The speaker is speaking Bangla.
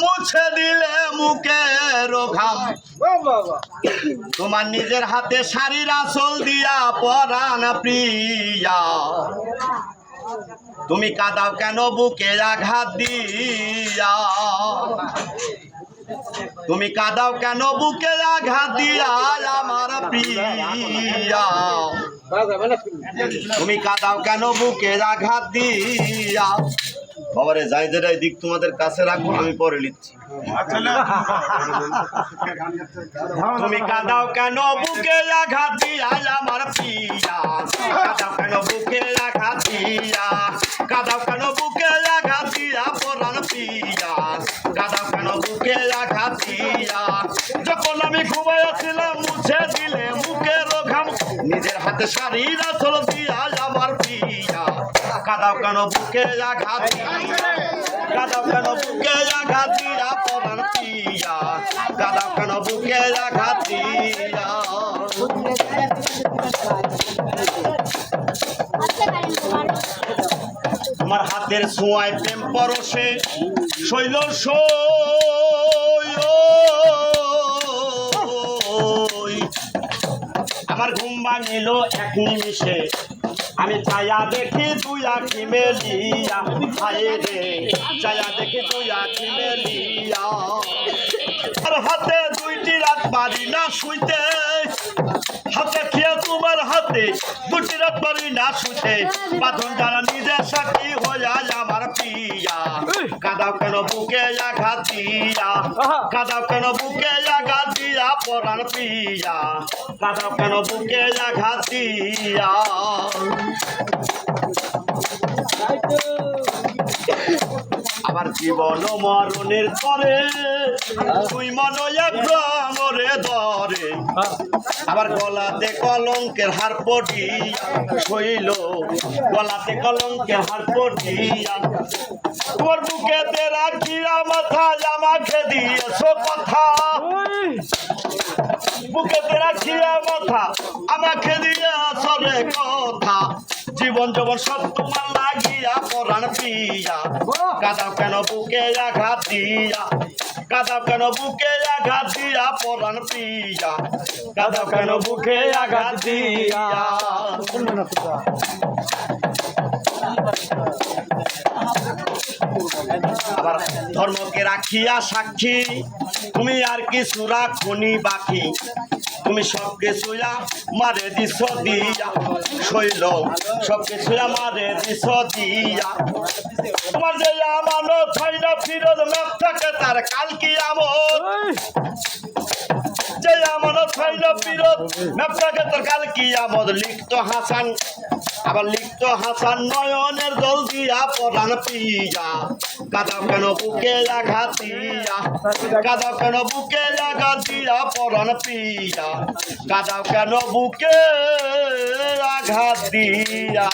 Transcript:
মুছে দিলে মুখের ঘাম তোমার নিজের হাতে শাড়ির আঁচল দিয়া পরাণ প্রিয়া তুমি কাঁদাও কেন বুকে আঘাত দিয়া তুমি কাঁদাও কেন বুকে আঘাত দিয়া আমার প্রিয়া তুমি কাঁদাও কেন বুকে আঘাত দিয়া বাবারে যাই যেটাই দিক তোমাদের কাছে রাখবো আমি পরে লিখছি তুমি কাঁদাও কেন বুকে আঘাত দিয়া আমার প্রিয়া কাঁদাও কেন বুকে আঘাত দিয়া কাঁদাও কেন বুকে আঘাত দিয়া পরাণ প্রিয়া কাঁদাও কেন বুকে আঘাত দিয়া যখন আমি ঘুমাইয়াছিলাম মুছে দিলে মুখের ঘাম নিজের হাতে শাড়ির আঁচল দিয়া আমার প্রিয়া কাঁদাও কেন বুকে আঘাত কাঁদাও কেন বুকে আঘাত দিয়া পরাণ প্রিয়া কাঁদাও কেন বুকে আঘাত দিয়া তোমার হাতের ছোঁয়ায় প্রেম পরশে শৈল আমার ঘুম ভাঙিল এক নিমিষে আমি ছায়া দেখি দুই আঁখি মেলিয়া হায় রে ছায়া দেখি দুই আঁখি মেলিয়া আর হাতে দুইটি রাত পারি না শুইতে হাতে খেয়ে তোমার হাতে দুটি রাত পারি না শুইতে বাঁধন যারা নিজের সাথী হয়ে আমার প্রিয়া কাঁদাও কেন বুকে আঘাত দিয়া কাঁদাও কেন বুকে আঘাত দিয়া পরাণ প্রিয়া কাঁদাও কেন বুকে আঘাত দিয়া আবার জীবন মরণের পরে তুই মনে মরে ধরে আবার গলাতে কলঙ্কের হার পটিয়া শৈল গলাতে কলঙ্কের হার পটিয়া তোর বুকেতে রাখিয়া মাথা আমাকে দিয়েছ কথা বুকেতে রাখিয়া মাথা আমাকে দিয়েছ রে কথা জীবন যখন সব তোমার লাগিয়া পরাণ প্রিয়া কাঁদাও কেন বুকে আঘাত দিয়া কাঁদাও কেন বুকে আঘাত দিয়া পরাণ প্রিয়া কাঁদাও কেন বুকে আঘাত দিয়া আবার ধর্মকে রাখিয়া সাক্ষী তুমি আর কিছু রাখনি বাকি তুমি সব কিছুয়া মারে দিছ দিয়া শৈল সব কিছুয়া মারে দিছ দিয়া তোমার যে আমানত হয় না ফিরত ম্যাপ থাকে তার কাল কি আমত যে আমানত হয় না ফিরত ম্যাপ থাকে তার কাল কি আমত লিখত হাসান আবার লিখত হাসান নয়নের জল দিয়া পরাণ প্রিয়া কাঁদাও কেন বুকে আঘাত দিয়া কাঁদাও কেন বুকে আঘাত দিয়া পরাণ প্রিয়া কাঁদাও কেন বুকে আঘাত দিয়া